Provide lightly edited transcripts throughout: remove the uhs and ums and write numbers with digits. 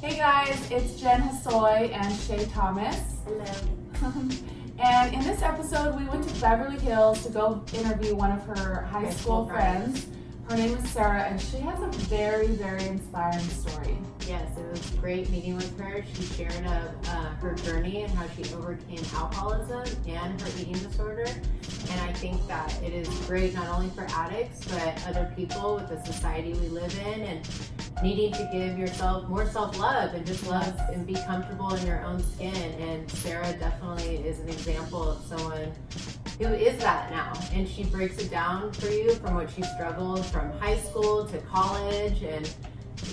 Hey guys, it's Jen Hosoi and Shay Thomas. Hello. And in this episode, we went to Beverly Hills to go interview one of her high school friends. Her name is Sarah, and she has a very, very inspiring story. Yes, it was great meeting with her. She shared her journey and how she overcame alcoholism and her eating disorder. And I think that it is great not only for addicts, but other people with the society we live in and needing to give yourself more self-love and just love and be comfortable in your own skin. And Sarah definitely is an example of someone who is that now. And she breaks it down for you from what she struggled from high school to college and,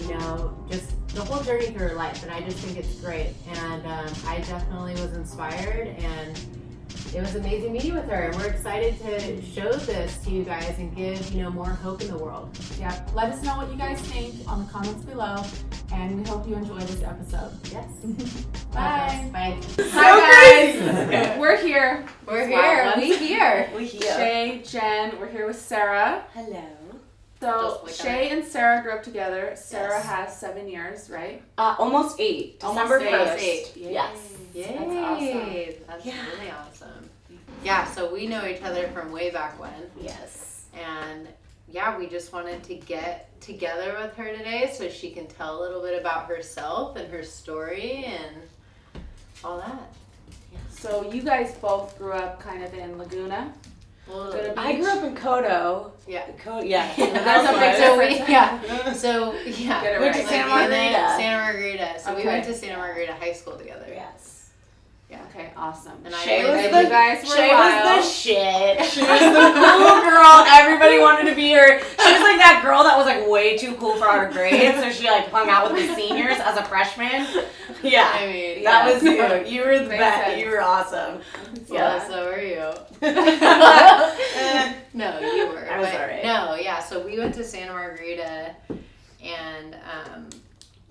you know, just the whole journey through her life. And I just think it's great. And I definitely was inspired, and it was amazing meeting with her. And we're excited to show this to you guys and give, you know, more hope in the world. Yeah, let us know what you guys think on the comments below, and we hope you enjoy this episode. Yes. Bye. Bye. Hi guys. We're here. We're here. We here. We here. Shay, Jen, we're here with Sarah. Hello. So Just Shay and Sarah grew up together. Sarah Yes. has 7 years, right? Almost 8. Almost December 1st. 8. Yes. Yay. That's awesome. That's Yeah. really awesome. Yeah, so we know each other from way back when. Yes. And yeah, we just wanted to get together with her today so she can tell a little bit about herself and her story and all that. So you guys both grew up kind of in Laguna. Well, Go to I grew up in Kodo. yeah. Yeah. That's a big So difference. yeah. Get it Went to right. Santa and then Margarita. Santa Margarita. So we Okay. went to Santa Margarita High School together. Yes. Yeah. Okay, awesome. And Shay I was lived the- you guys were Shay wild. was the shit. She was the cool girl. Everybody wanted to be her. She was like that girl that was like way too cool for our grade, so she like hung out with the seniors as a freshman. Yeah. I mean, That was you. You were the Makes best. sense. You were awesome. yeah. Yeah. So were you. Eh. No, you were. I was but alright. No, yeah. So we went to Santa Margarita, and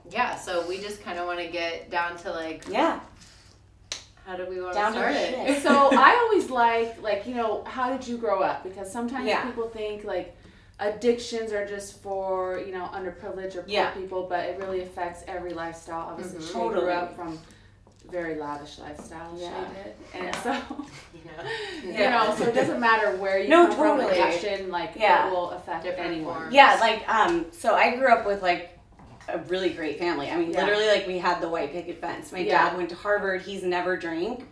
yeah. So we just kind of want to get down to like, Yeah. how do we want to Down to start the it? shit. So I always like, you know, how did you grow up? Because sometimes Yeah. people think like addictions are just for, you know, underprivileged or poor Yeah. people, but it really affects every lifestyle. Obviously, Mhm. Shay Totally. grew up from very lavish lifestyle. Yeah. Shay did, and so You know, you know, so it doesn't matter where you No, come from. totally. Addiction, like, Yeah. it will affect Different anyone. forms. Yeah, like, so I grew up with, like, a really great family. I mean, Yeah. literally, like, we had the white picket fence. My Yeah. dad went to Harvard. He's never drank.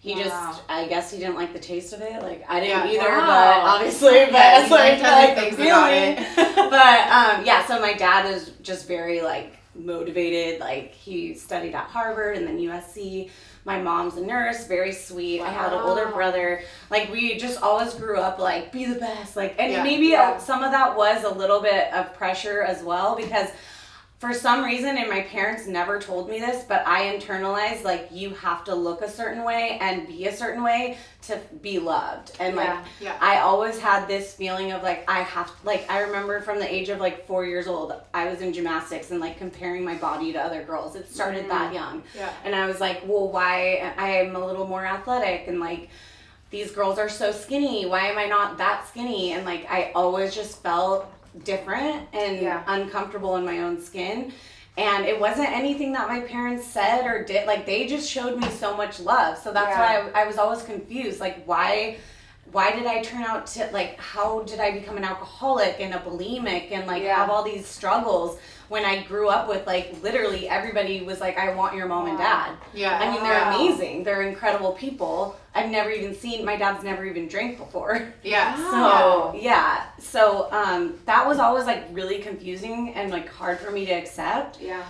He Wow. just, I guess he didn't like the taste of it. Like, I didn't Yeah. either, Wow. but obviously, Yeah, but it's he like, liked I other like the things about feeling. But, yeah, so my dad is just very, like, motivated. Like, he studied at Harvard and then USC. My mom's a nurse, very sweet. I had an older Wow. brother. Like, we just always grew up, like, be the best. Like, and Yeah. maybe Yeah. some of that was a little bit of pressure as well, because for some reason, and my parents never told me this, but I internalized, like, you have to look a certain way and be a certain way to be loved. And, like, Yeah. I always had this feeling of, like, I remember from the age of, like, 4 years old, I was in gymnastics and, like, comparing my body to other girls. It started that young. Yeah. And I was like, well, why? I am a little more athletic, and, like, these girls are so skinny. Why am I not that skinny? And, like, I always just felt different and Yeah. uncomfortable in my own skin. And it wasn't anything that my parents said or did. Like, they just showed me so much love. So that's Yeah. why I was always confused. Like, why did I turn out to, like, how did I become an alcoholic and a bulimic and, like, Yeah. have all these struggles when I grew up with, like, literally everybody was like, I want your mom and dad. Yeah. I mean, they're Wow. amazing. They're incredible people. I've never even seen, my dad's never even drank before. Yeah. So, yeah. So, that was always, like, really confusing and, like, hard for me to accept. Yeah.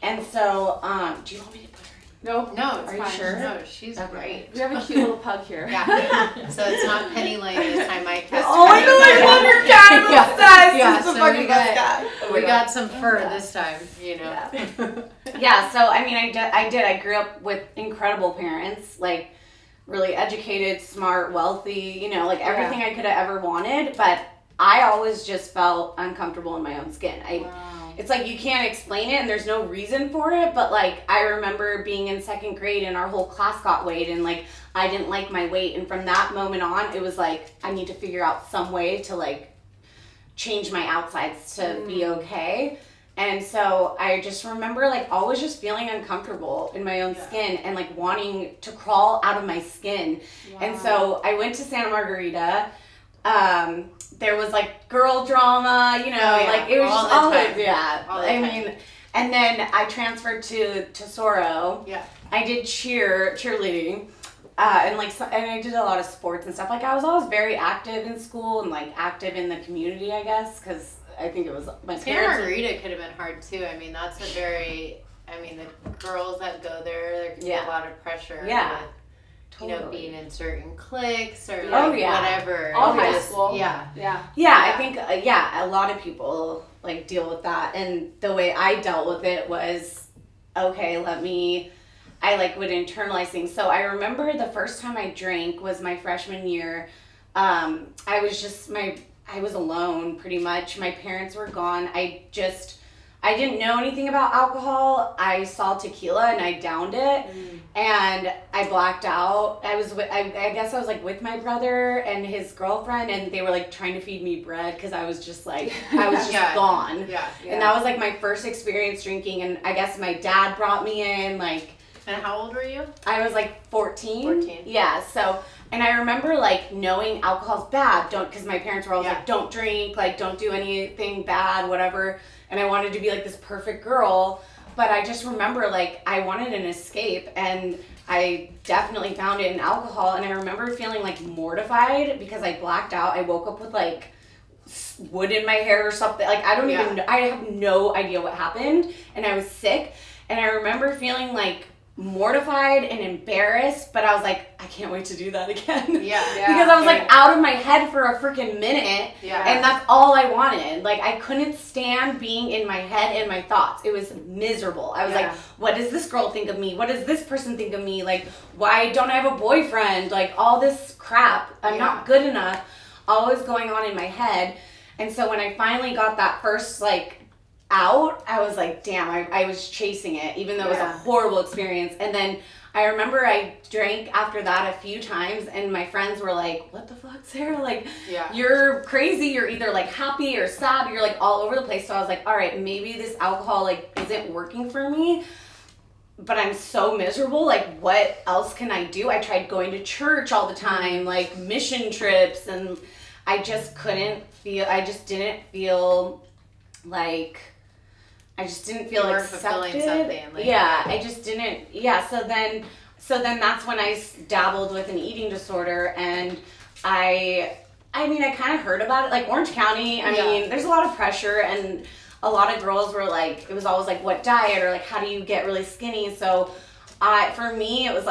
And so, do you want me to put her No. No, it's Are you fine. sure? No, she's Okay. great. We have a cute little pug here. Yeah. So it's not Penny Lane this time. My cat's Oh, I know, I love your cat. I'm Yeah. obsessed. Yeah, It's the so fucking we best got- cat. We got some fur this time, you know. Yeah, so, I mean, I did. I grew up with incredible parents, like, really educated, smart, wealthy, you know, like, everything I could have ever wanted, but I always just felt uncomfortable in my own skin. Wow. It's like you can't explain it and there's no reason for it, but like I remember being in second grade and our whole class got weighed and like I didn't like my weight, and from that moment on it was like I need to figure out some way to like change my outsides to be okay. And so I just remember like always just feeling uncomfortable in my own skin and like wanting to crawl out of my skin. Yeah. And so I went to Santa Margarita. There was like girl drama, you know, like it was all just all the and then I transferred to Tesoro. Yeah. I did cheerleading. And I did a lot of sports and stuff. Like I was always very active in school and like active in the community, I guess, because I think it was my Santa Margarita could have been hard too. I mean, that's the girls that go there can be a lot of pressure. Yeah. With, totally. You know, being in certain cliques or whatever. All high school. Yeah. I think, a lot of people like deal with that. And the way I dealt with it was, okay, I like would internalize things. So I remember the first time I drank was my freshman year. I was alone pretty much. My parents were gone. I didn't know anything about alcohol. I saw tequila and I downed it and I blacked out. I guess I was like with my brother and his girlfriend and they were like trying to feed me bread because I was just gone. Yeah. And that was like my first experience drinking and I guess my dad brought me in like. And how old were you? I was like 14. Yeah, so, and I remember like knowing alcohol's bad, because my parents were always like, don't drink, like don't do anything bad, whatever. And I wanted to be like this perfect girl, but I just remember like I wanted an escape and I definitely found it in alcohol. And I remember feeling like mortified because I blacked out. I woke up with like wood in my hair or something. Like I don't even know, I have no idea what happened and I was sick. And I remember feeling like mortified and embarrassed, but I was like, I can't wait to do that again. Because I was like out of my head for a freaking minute, and that's all I wanted. Like I couldn't stand being in my head and my thoughts. It was miserable. I was like, what does this girl think of me? What does this person think of me? Like, why don't I have a boyfriend? Like all this crap. I'm not good enough. Always going on in my head. And so when I finally got that first like out, I was like, damn, I was chasing it, even though it was a horrible experience. And then I remember I drank after that a few times and my friends were like, what the fuck, Sarah? Like, you're crazy. You're either like happy or sad. You're like all over the place. So I was like, all right, maybe this alcohol like isn't working for me, but I'm so miserable. Like, what else can I do? I tried going to church all the time, like mission trips, and I just didn't feel like accepted. I just didn't. So then that's when I dabbled with an eating disorder, and I kind of heard about it, like Orange County. I mean, there's a lot of pressure, and a lot of girls were like, it was always like, what diet, or like, how do you get really skinny? So, for me, it was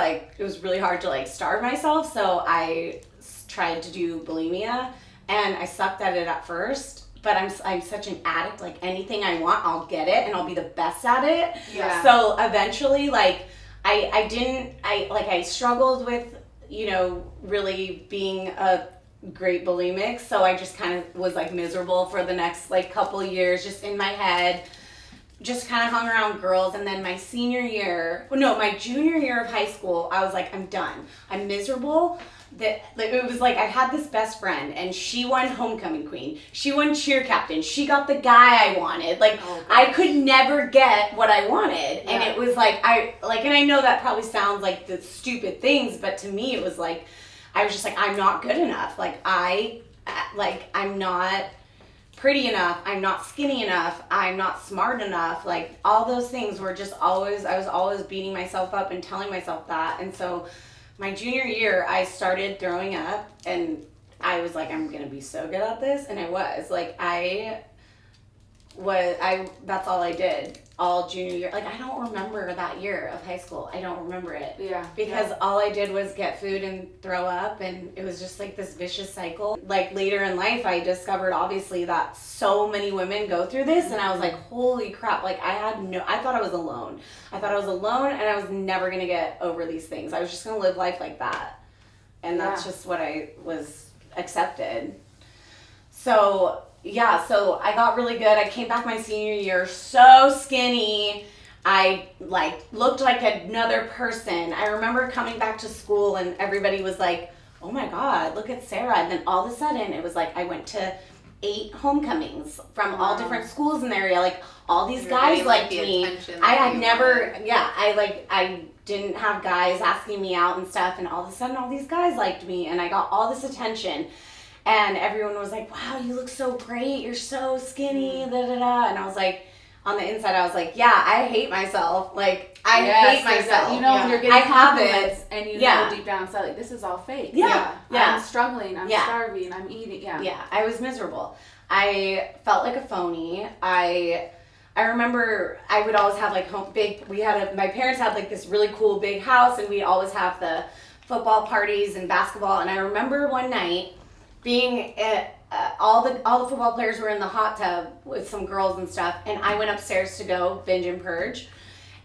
really hard to like starve myself. So I tried to do bulimia, and I sucked at it at first. But I'm such an addict, like anything I want, I'll get it and I'll be the best at it. Yeah. So eventually, like, I struggled with, you know, really being a great bulimic. So I just kind of was like miserable for the next like couple years, just in my head, just kind of hung around girls. And then my junior year of high school, I was like, I'm done. I'm miserable. It was like I had this best friend and she won homecoming queen. She won cheer captain. She got the guy I wanted. Like I could never get what I wanted. And it was like and I know that probably sounds like the stupid things, but to me it was like I was just like, I'm not good enough. I'm not pretty enough. I'm not skinny enough. I'm not smart enough. Like all those things were just I was always beating myself up and telling myself that. And so my junior year, I started throwing up, and I was like, I'm going to be so good at this. And I was. Like, that's all I did all junior year. Like, I don't remember that year of high school. I don't remember it. Yeah. Because all I did was get food and throw up, and it was just like this vicious cycle. Like, later in life, I discovered, obviously, that so many women go through this, and I was like, holy crap. Like, I thought I was alone. And I was never going to get over these things. I was just going to live life like that. And that's just what I was accepted. So I got really good. I came back my senior year so skinny. I looked like another person. I remember coming back to school and everybody was like, oh my God, look at Sarah. And then all of a sudden it was like I went to 8 homecomings from all different schools in the area. Like, all these You're guys getting, liked the me. attention I that had you never, wanted. I didn't have guys asking me out and stuff, and all of a sudden all these guys liked me, and I got all this attention. And everyone was like, wow, you look so great, you're so skinny, da-da-da. And I was like, on the inside, I was like, yeah, I hate myself. Like, I hate myself. You know, when you're getting I have compliments it. and you Yeah. know deep down inside, like, this is all fake. Yeah. I'm struggling, I'm Yeah. starving, I'm eating. Yeah, I was miserable. I felt like a phony. I remember I would always have like my parents had like this really cool big house, and we'd always have the football parties and basketball. And I remember one night being at all the football players were in the hot tub with some girls and stuff, and I went upstairs to go binge and purge.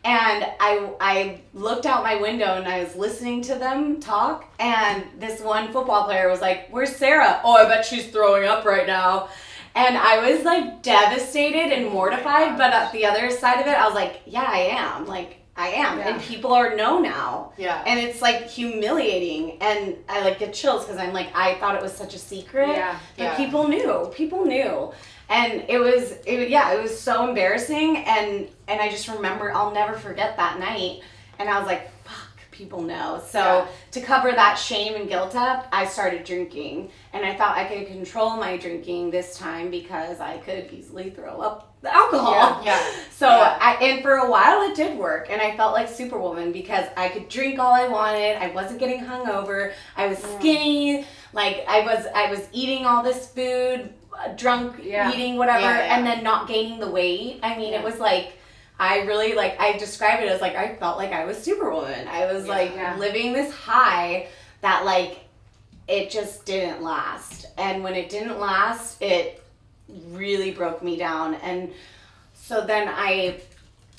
And I looked out my window and I was listening to them talk, and this one football player was like, "Where's Sarah? Oh, I bet she's throwing up right now." And I was like devastated and mortified, but at the other side of it, I was like, yeah, I am. Like, I am. Yeah. And people know now. Yeah. And it's like humiliating, and I like get chills because I'm like, I thought it was such a secret. Yeah. But Yeah. people knew. And it was so embarrassing, and I just remember, I'll never forget that night, and I was like, fuck, people know. So to cover that shame and guilt up, I started drinking, and I thought I could control my drinking this time because I could easily throw up the alcohol. Yeah. So and for a while it did work, and I felt like Superwoman because I could drink all I wanted. I wasn't getting hungover. I was skinny. Like, I was eating all this food, drunk, eating whatever, and then not gaining the weight. I mean, it was like, I really, like, I describe it as like, I felt like I was Superwoman. I was living this high that, like, it just didn't last. And when it didn't last, it really broke me down. And so then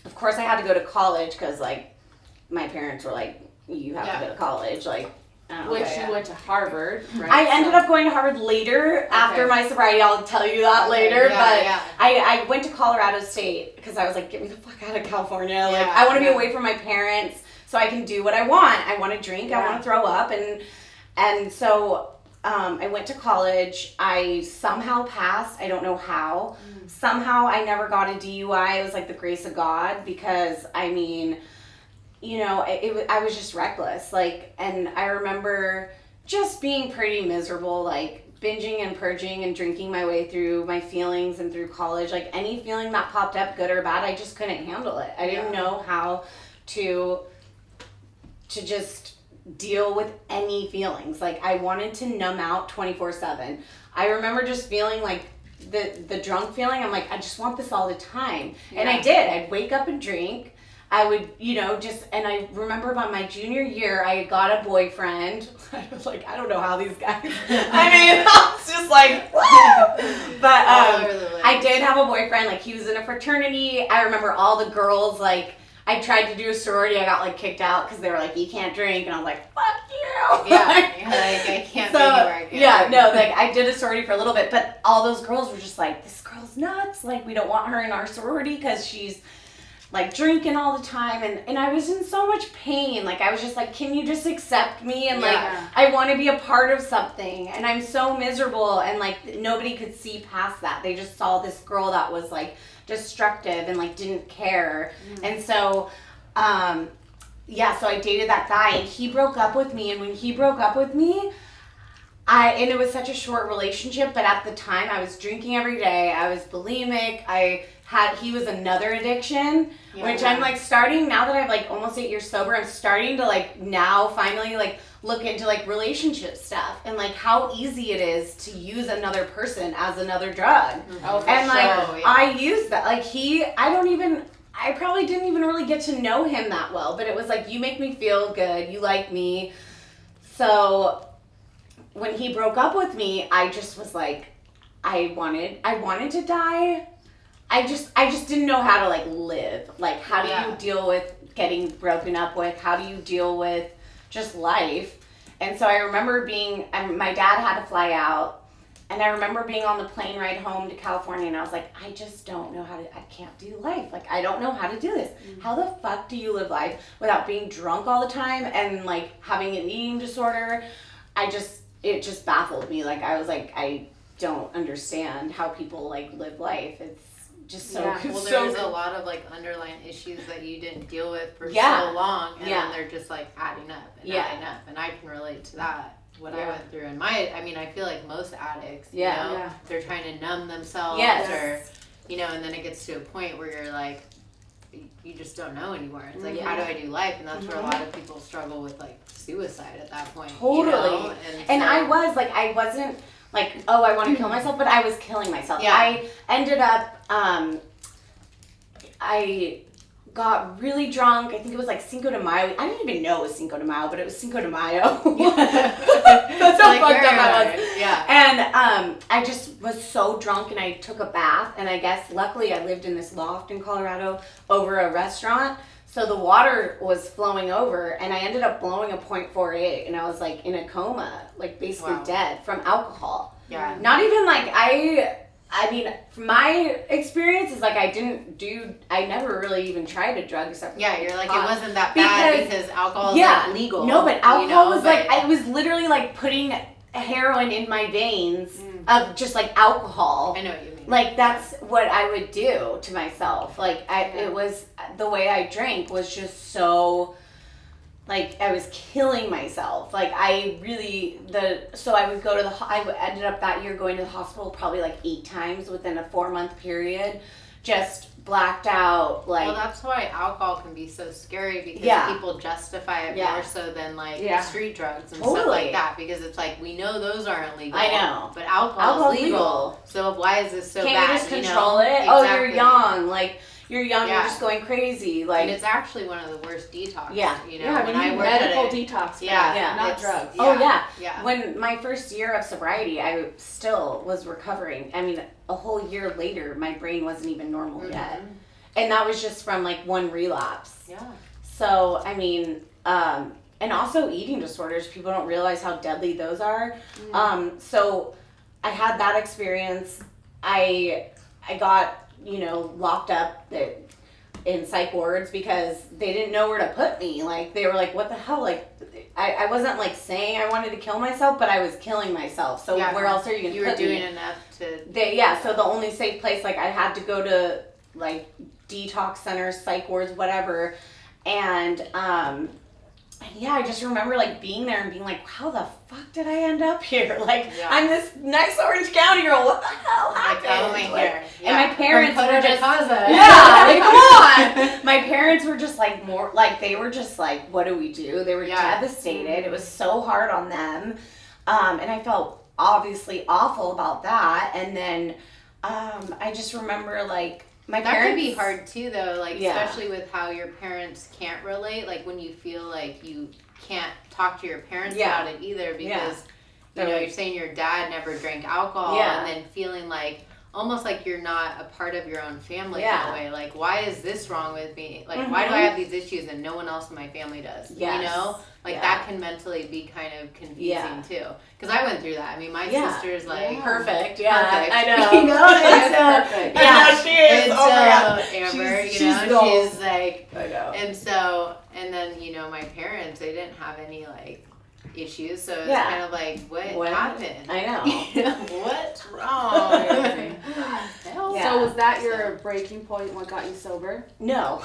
of course I had to go to college because, like, my parents were like, you have to go to college. Like, Which you went to Harvard, right? I ended up going to Harvard later after my sobriety. I'll tell you that later. I went to Colorado State because I was like, get me the fuck out of California. Like, I want to be away from my parents so I can do what I want. I want to drink. I want to throw up. And so I went to college. I somehow passed. I don't know how. Somehow I never got a DUI. It was like the grace of God because, I mean, you know, I was just reckless. Like, and I remember just being pretty miserable, like binging and purging and drinking my way through my feelings and through college. Like, any feeling that popped up, good or bad, I just couldn't handle it. I didn't know how to just deal with any feelings. Like, I wanted to numb out 24/7. I remember just feeling like the drunk feeling. I'm like, I just want this all the time. And I did. I'd wake up and drink. I would, you know, and I remember by my junior year, I got a boyfriend. I was like, I don't know how these guys, I mean, I was just like, woo! But I did have a boyfriend. Like, he was in a fraternity. I remember all the girls, like, I tried to do a sorority. I got, like, kicked out because they were like, you can't drink. And I was like, fuck you. Yeah, you're like, I can't be anywhere. Yeah, no, like, I did a sorority for a little bit. But all those girls were just like, this girl's nuts. Like, we don't want her in our sorority because she's, like, drinking all the time, and I was in so much pain. Like, I was just like, can you just accept me? And like, I want to be a part of something, and I'm so miserable, and like, nobody could see past that. They just saw this girl that was like destructive and like didn't care. And so so I dated that guy, and he broke up with me, and when he broke up with me, and it was such a short relationship, but at the time I was drinking every day. I was bulimic. He was another addiction, which I'm like starting, now that I'm like almost 8 years sober, I'm starting to like now finally like look into like relationship stuff and like how easy it is to use another person as another drug. And like, I used that. Like, I probably didn't even really get to know him that well, but it was like, you make me feel good. You like me. So when he broke up with me, I just was like, I wanted to die. I just didn't know how to like live. Like, how do you deal with getting broken up with? How do you deal with just life? And so I remember my dad had to fly out, and I remember being on the plane ride home to California, and I was like, I just don't know I can't do life. Like, I don't know how to do this. How the fuck do you live life without being drunk all the time and like having an eating disorder? It just baffled me. Like, I was like, don't understand how people like live life. It's just so Yeah. Well, so there's a lot of like underlying issues that you didn't deal with for so long, and then they're just like adding up and adding up, and I can relate to that. What I went through, and I feel like most addicts, you know, they're trying to numb themselves, or you know, and then it gets to a point where you're like, you just don't know anymore. It's like, how do I do life? And that's where a lot of people struggle with like suicide at that point. Totally. You know? And I wasn't like, oh, I want to kill myself, but I was killing myself. Yeah. I ended up, I got really drunk. I think it was like Cinco de Mayo. I didn't even know it was Cinco de Mayo, but it was Cinco de Mayo. That's how like, fucked up I was. Yeah. And I just was so drunk, and I took a bath, and I guess luckily I lived in this loft in Colorado over a restaurant. So the water was flowing over, and I ended up blowing a .48, and I was like in a coma, like basically dead from alcohol. Yeah. Not even like I mean, my experience is like I never really even tried a drug except for you're like, pot. it wasn't that bad because alcohol is like legal. No, but alcohol was but like, I was literally like putting heroin in my veins of just like alcohol. I know what you mean. Like that's what I would do to myself. Like it was, the way I drank was just so, like I was killing myself. Like I would go to I ended up that year going to the hospital probably like 8 times within a 4-month period. Just blacked out, like. Well, that's why alcohol can be so scary, because people justify it more so than like street drugs and stuff like that, because it's like, we know those aren't legal. I know. But alcohol is legal. So why is this so bad? Can't you just control it? Exactly. Oh, you're young. Like, you're young, you're just going crazy. Like, and it's actually one of the worst detoxes. Yeah. You know, when I worked medical at detox. not drugs. Oh, yeah. Yeah. When my first year of sobriety, I still was recovering. I mean, a whole year later, my brain wasn't even normal yet. And that was just from, like, one relapse. Yeah. So, I mean, and also eating disorders, people don't realize how deadly those are. So, I had that experience. I got, locked up in psych wards because they didn't know where to put me. Like, they were like, what the hell? Like, I wasn't, like, saying I wanted to kill myself, but I was killing myself. So where else are you going to put me? You were doing enough to... So the only safe place, like, I had to go to, like, detox centers, psych wards, whatever. And, I just remember, like, being there and being like, how the fuck did I end up here? Like, I'm this nice Orange County girl. What the hell happened? Like, oh my here. And my parents were just... like, come on! My parents were just, like, more... Like, they were just like, what do we do? They were devastated. It was so hard on them. And I felt obviously awful about that. And then I just remember, like, my parents... That could be hard, too, though. Like, especially with how your parents can't relate. Like, when you feel like you can't talk to your parents about it either, because, you're saying your dad never drank alcohol, and then feeling like, almost like you're not a part of your own family that way. Like, why is this wrong with me? Like, why do I have these issues and no one else in my family does? Yes. You know? Like, that can mentally be kind of confusing, too. Because I went through that. I mean, my sister's, like... Perfect. Perfect. I know. You know? It's perfect. Yeah, she is. And Oh my God. Amber, she's she's like... I know. And so, and then, my parents, they didn't have any, like, issues. So it's kind of like, what happened? I know. What's wrong? So was that your breaking point? What got you sober? No.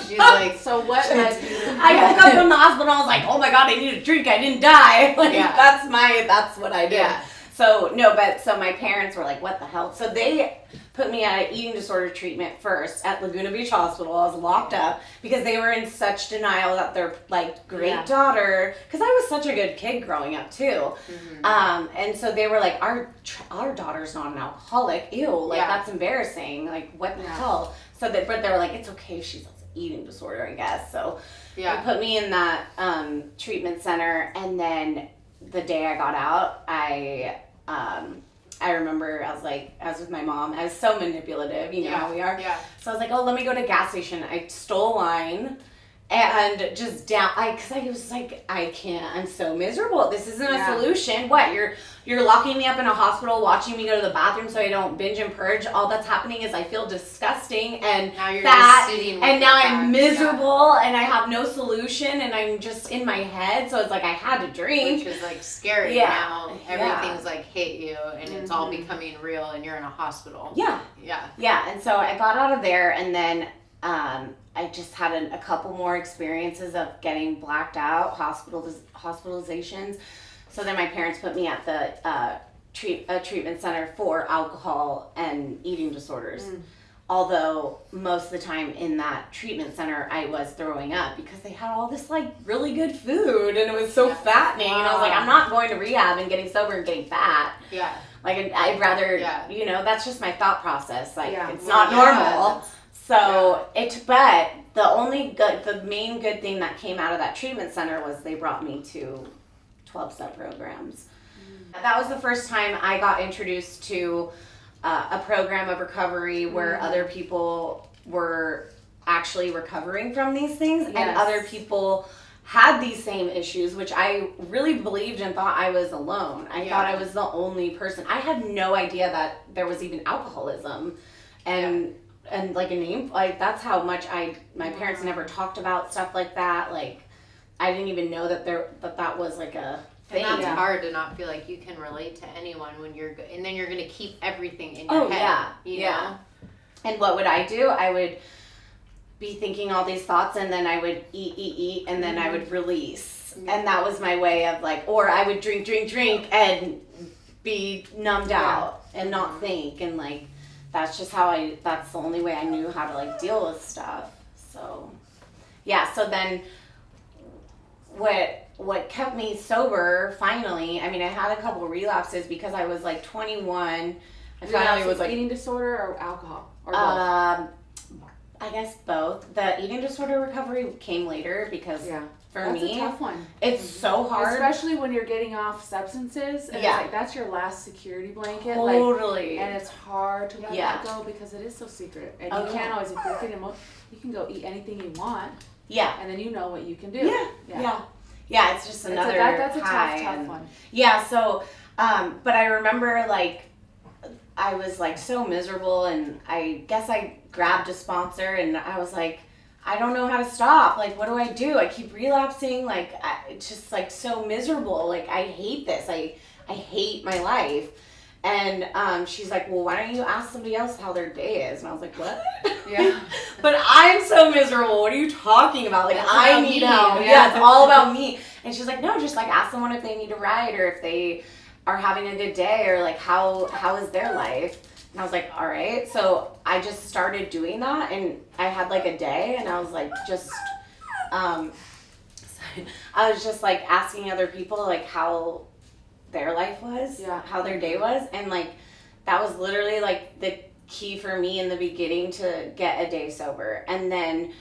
She's like, so what led you? I woke up from the hospital. I was like, oh my God, I need a drink. I didn't die. Like, that's what I did. Yeah. So so my parents were like, what the hell? So they put me at an eating disorder treatment first at Laguna Beach Hospital. I was locked up because they were in such denial that their, like, great daughter, because I was such a good kid growing up too. And so they were like, our daughter's not an alcoholic. Ew, like, that's embarrassing. Like, what the hell? So but they were like, it's okay if she's an eating disorder, I guess. So they put me in that treatment center, and then the day I got out, I remember I was with my mom. I was so manipulative, you know how we are. Yeah. So I was like, oh, let me go to a gas station. I stole wine and just down, because I was like, I can't, I'm so miserable. This isn't a Yeah. solution. What, you're locking me up in a hospital, watching me go to the bathroom so I don't binge and purge. All that's happening is I feel disgusting and Now you're fat, just sitting with and now the I'm fact, miserable, and I have no solution, and I'm just in my head. So it's like I had to drink. which is like scary Yeah. now. Yeah. Everything's like hit you, and it's all becoming real, and you're in a hospital. Yeah. Yeah. Yeah, and so I got out of there, and then I just had a couple more experiences of getting blacked out, hospitalizations. So then my parents put me at the treatment center for alcohol and eating disorders. Although most of the time in that treatment center I was throwing up because they had all this like really good food and it was so fattening. And I was like, I'm not going to rehab and getting sober and getting fat. Yeah. Like I'd rather, Yeah. you know, that's just my thought process. Like Yeah. it's not normal. So but the main good thing that came out of that treatment center was they brought me to 12-step programs. That was the first time I got introduced to a program of recovery where other people were actually recovering from these things and Yes. other people had these same issues, which I really believed and thought I was alone. I thought I was the only person. I had no idea that there was even alcoholism and like a name, like that's how much my parents never talked about stuff like that. Like I didn't even know that that was like a thing. And that's hard to not feel like you can relate to anyone when and then you're going to keep everything in your head. You know? And what would I do? I would be thinking all these thoughts and then I would eat and then I would release. And that was my way of like, or I would drink and be numbed out and not think, and like that's just that's the only way I knew how to like deal with stuff. So so then what kept me sober finally, I mean I had a couple relapses because I was like 21. I finally was like eating disorder or alcohol or both? I guess both. The eating disorder recovery came later because for that's me a tough one. it's so hard, especially when you're getting off substances and it's like that's your last security blanket. Totally. And it's hard to let that go because it is so secret, and you can't always, if you're feeling you can go eat anything you want, and then you know what you can do. It's just another that's a high tough one. So but I remember like I was like so miserable, and I guess I grabbed a sponsor and I was like, I don't know how to stop. Like, what do I do? I keep relapsing. Like, it's just like so miserable. Like, I hate this. I hate my life. And she's like, well, why don't you ask somebody else how their day is? And I was like, what? Yeah. But I'm so miserable. What are you talking about? Like, I need help. Yeah. It's all about me. And she's like, no, just like ask someone if they need a ride or if they are having a good day or like how is their life. And I was like, all right. So I just started doing that, and I had like a day, and I was like I was just like asking other people like how their life was, how their day was, and like that was literally like the key for me in the beginning to get a day sober. And then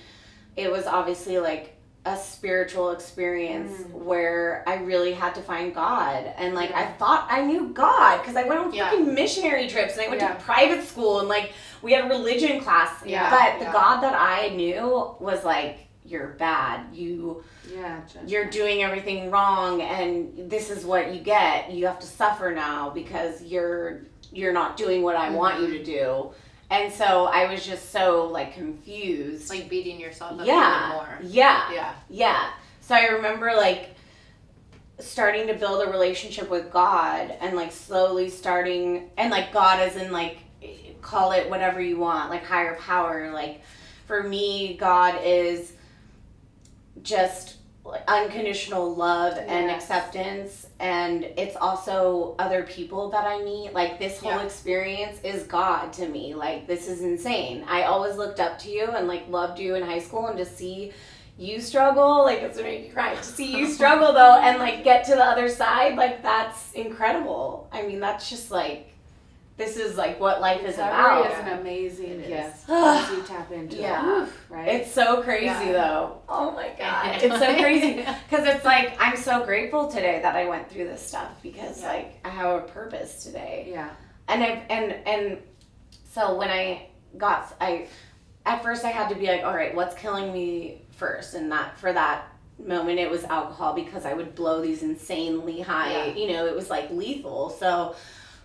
it was obviously like a spiritual experience where I really had to find God. And like I thought I knew God because I went on fucking missionary trips and I went to private school and like we had a religion class. But the God that I knew was like, you're bad. You're doing everything wrong, and this is what you get. You have to suffer now because you're not doing what I want you to do. And so I was just so like confused. Like beating yourself up even more. Yeah. So I remember like starting to build a relationship with God and like slowly starting, and like God as in like call it whatever you want, like higher power. Like for me, God is just unconditional love and acceptance, and it's also other people that I meet. Like this whole experience is God to me. Like this is insane. I always looked up to you and like loved you in high school, and to see you struggle, like it's gonna make you cry. To see you struggle though and like get to the other side, like that's incredible. I mean, that's just like, this is like what life is about. Recovery is an amazing gift once you tap into it. Right? It's so crazy though. Oh my God. It's so crazy. Because it's like, I'm so grateful today that I went through this stuff because like I have a purpose today. Yeah. And so when I at first I had to be like, all right, what's killing me first? And for that moment, it was alcohol, because I would blow these insanely high, it was like lethal. So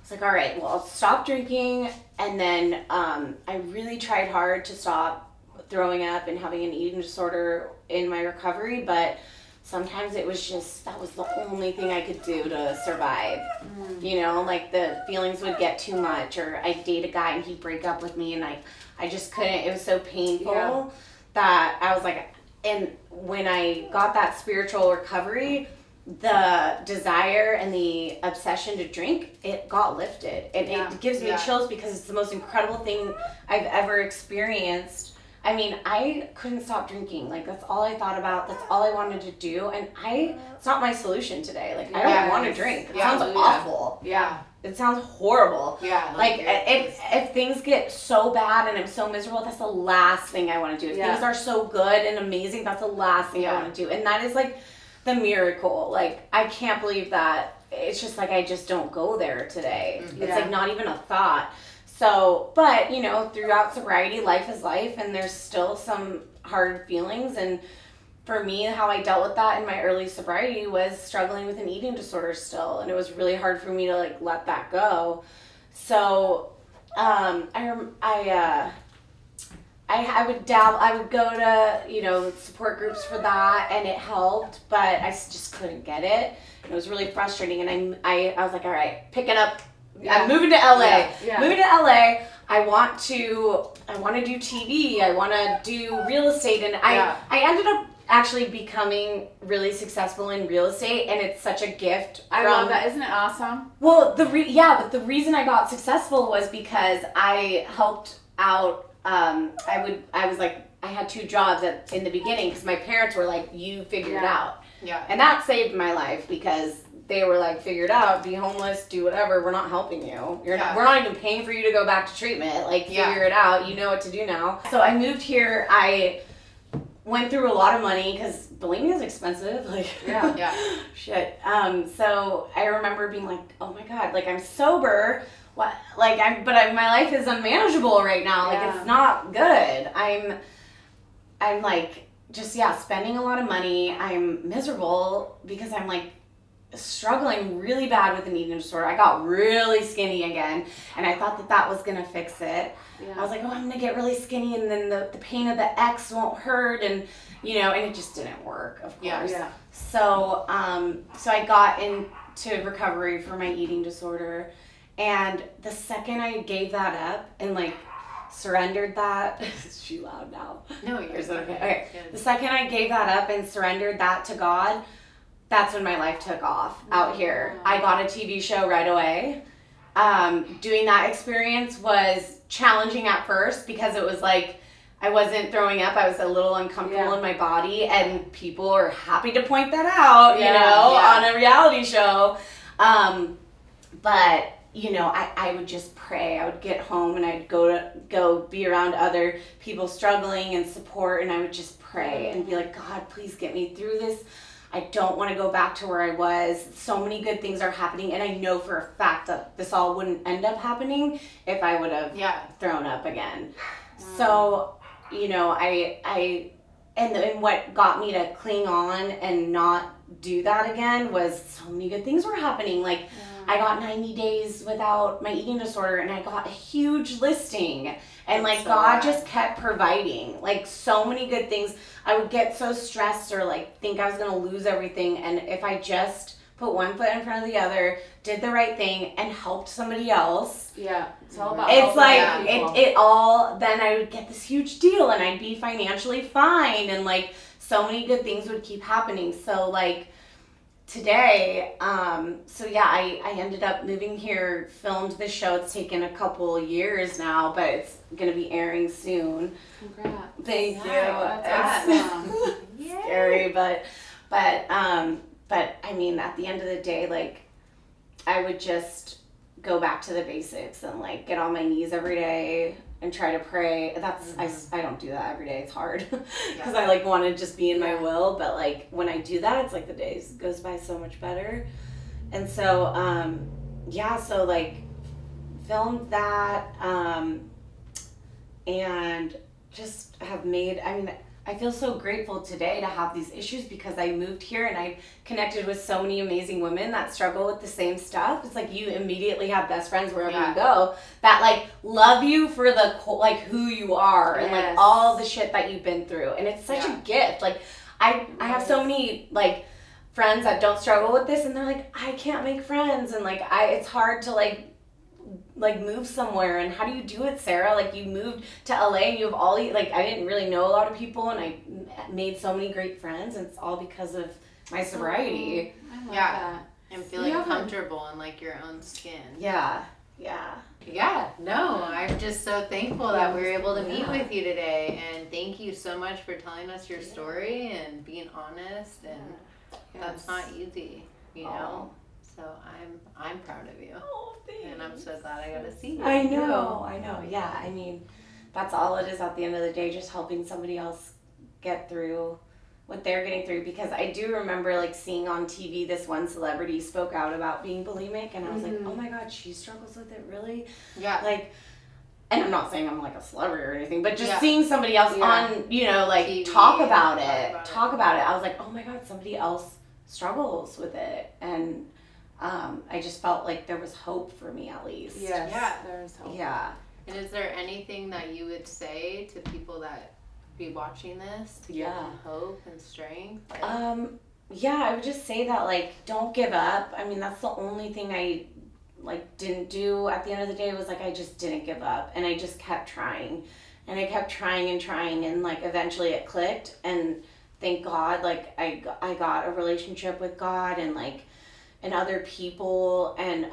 it's like, all right, well, I'll stop drinking. And then I really tried hard to stop throwing up and having an eating disorder in my recovery, but sometimes it was just, that was the only thing I could do to survive. Like the feelings would get too much, or I'd date a guy and he'd break up with me, and I just couldn't. It was so painful that I was like, and when I got that spiritual recovery, the desire and the obsession to drink, it got lifted. And it gives me chills, because it's the most incredible thing I've ever experienced. I mean, I couldn't stop drinking. Like, that's all I thought about. That's all I wanted to do. And it's not my solution today. Like, I don't want to drink. It sounds awful. Yeah. It sounds horrible. Yeah. Like if things get so bad and I'm so miserable, that's the last thing I want to do. If things are so good and amazing, that's the last thing I want to do. And that is like the miracle. Like, I can't believe that. It's just like, I just don't go there today. Mm-hmm. It's like not even a thought. So, but, throughout sobriety, life is life, and there's still some hard feelings. And for me, how I dealt with that in my early sobriety was struggling with an eating disorder still. And it was really hard for me to, like, let that go. So, I would dabble, I would go to, support groups for that, and it helped, but I just couldn't get it. And it was really frustrating. And I was like, all right, pick it up. I'm moving to LA. Moving to LA. I want to do TV. I want to do real estate. And I ended up actually becoming really successful in real estate, and it's such a gift. I love that. Isn't it awesome? Well, but the reason I got successful was because I helped out. I had 2 jobs in the beginning, because my parents were like, you figure it out. Yeah. And that saved my life, because they were like, figure it out, be homeless, do whatever, we're not helping you. We're not even paying for you to go back to treatment. Like, figure it out. You know what to do now. So I moved here. I went through a lot of money, because bulimia is expensive. Like, shit. So I remember being like, oh my God, like, I'm sober. What? Like, my life is unmanageable right now. Like, it's not good. I'm like, just, spending a lot of money. I'm miserable because I'm like, struggling really bad with an eating disorder. I got really skinny again, and I thought that was gonna fix it. I was like, I'm gonna get really skinny, and then the pain of the X won't hurt, and and it just didn't work, of course. So so I got into recovery for my eating disorder, and the second I gave that up and like surrendered that, is she loud now? No, you're okay. The second I gave that up and surrendered that to God, that's when my life took off out here. I got a TV show right away. Doing that experience was challenging at first, because it was like, I wasn't throwing up. I was a little uncomfortable in my body, and people are happy to point that out, on a reality show. But, I would just pray. I would get home, and I'd go be around other people struggling and support, and I would just pray and be like, God, please get me through this. I don't want to go back to where I was. So many good things are happening, and I know for a fact that this all wouldn't end up happening if I would have thrown up again. So, and what got me to cling on and not do that again was so many good things were happening. Like, I got 90 days without my eating disorder, and I got a huge listing. And like, God just kept providing, like, so many good things. I would get so stressed, or like think I was going to lose everything. And if I just put one foot in front of the other, did the right thing, and helped somebody else. Yeah. It's all about It's like, it all, then I would get this huge deal, and I'd be financially fine. And like, so many good things would keep happening. So like, today, I ended up moving here, filmed this show. It's taken a couple years now, but it's going to be airing soon. Congrats. Thank you. That's awesome. Scary, but I mean, at the end of the day, like, I would just go back to the basics and like get on my knees every day and try to pray. I don't do that every day. It's hard because I like want to just be in my will, but like when I do that, it's like the days goes by so much better. And so so like filmed that and just have made, I feel so grateful today to have these issues because I moved here and I connected with so many amazing women that struggle with the same stuff. It's like you immediately have best friends wherever you go that like love you for the like who you are and like all the shit that you've been through. And it's such a gift. Like I have so many like friends that don't struggle with this and they're like, I can't make friends and like it's hard to like move somewhere. And how do you do it, Sarah? Like you moved to LA and you have all like I didn't really know a lot of people and I made so many great friends and it's all because of my sobriety. I love that. And feeling comfortable in like your own skin. Yeah. No, I'm just so thankful that we were able to meet with you today, and thank you so much for telling us your story and being honest, and that's not easy, you know. So I'm proud of you. Oh, thanks. And I'm so glad I got to see you. I know. Yeah, I mean, that's all it is at the end of the day, just helping somebody else get through what they're getting through. Because I do remember like seeing on TV this one celebrity spoke out about being bulimic, and I was like, oh my God, she struggles with it, really? Yeah. Like, and I'm not saying I'm like a celebrity or anything, but just seeing somebody else on, you know, like TV, talk about it. I was like, oh my God, somebody else struggles with it. And I just felt like there was hope for me at least. Yes, there's hope. Yeah. And is there anything that you would say to people that be watching this to give them hope and strength? Like, I would just say that like don't give up. I mean, that's the only thing I like didn't do at the end of the day was like I just didn't give up and I just kept trying and I kept trying and like eventually it clicked and thank God like I got a relationship with God and like and other people and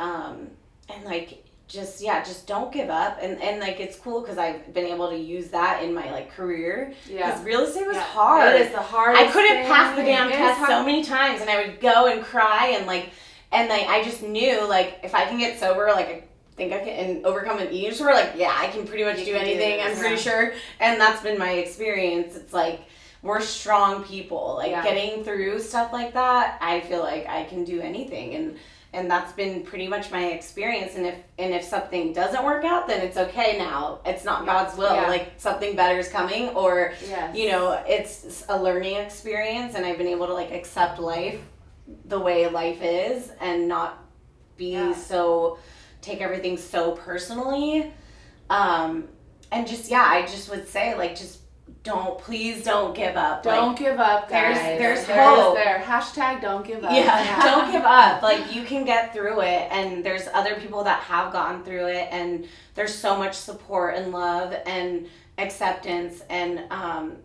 like just don't give up and like it's cool because I've been able to use that in my like career because real estate was hard. It is the hardest I couldn't thing. pass the damn test so many times and I would go and cry and like I just knew like if I can get sober like I think I can overcome an eating disorder like I can pretty much do anything. I'm pretty sure, and that's been my experience. It's like we're strong people like getting through stuff like that. I feel like I can do anything and that's been pretty much my experience. And if something doesn't work out, then it's okay now. It's not God's will. Like something better is coming, or you know, it's a learning experience. And I've been able to like accept life the way life is, and not be so take everything so personally. And just I just would say like just please don't give up. Don't give up, guys. There's hope. There. Hashtag don't give up. Yeah, don't give up. Like, you can get through it, and there's other people that have gone through it, and there's so much support and love and acceptance, and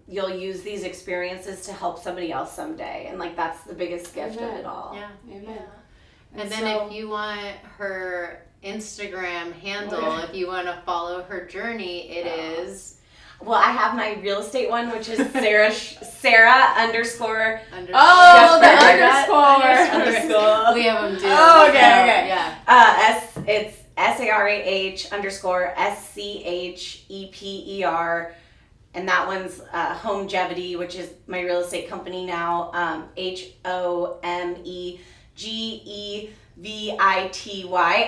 you'll use these experiences to help somebody else someday, and like that's the biggest gift of it all. Yeah. Amen. And then if you want her Instagram handle, if you want to follow her journey, it is... Well, I have my real estate one, which is Sarah underscore. Oh, the underscore. We have them too. Oh, okay. Yeah. It's SARAH_SCHEPER, and that one's Homegevity, which is my real estate company now. HOMEGEVITY,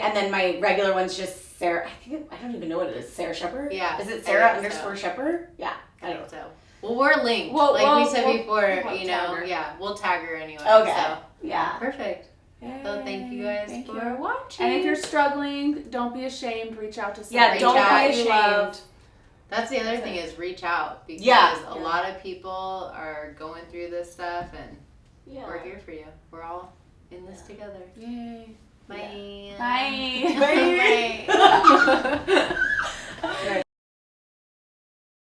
and then my regular one's just Sarah. I don't even know what it is. Sarah Scheper? Yeah. Is it Sarah underscore Scheper? Yeah. I don't know. So. Well, we're linked. We said before, you know, we'll tag her anyway. Okay. So. Yeah. Perfect. So thank you guys for watching. And if you're struggling, don't be ashamed. Reach out to somebody. Yeah, don't be ashamed. That's the other thing is reach out, because a lot of people are going through this stuff, and we're here for you. We're all in this together. Yay. Bye. Bye. Bye. Bye.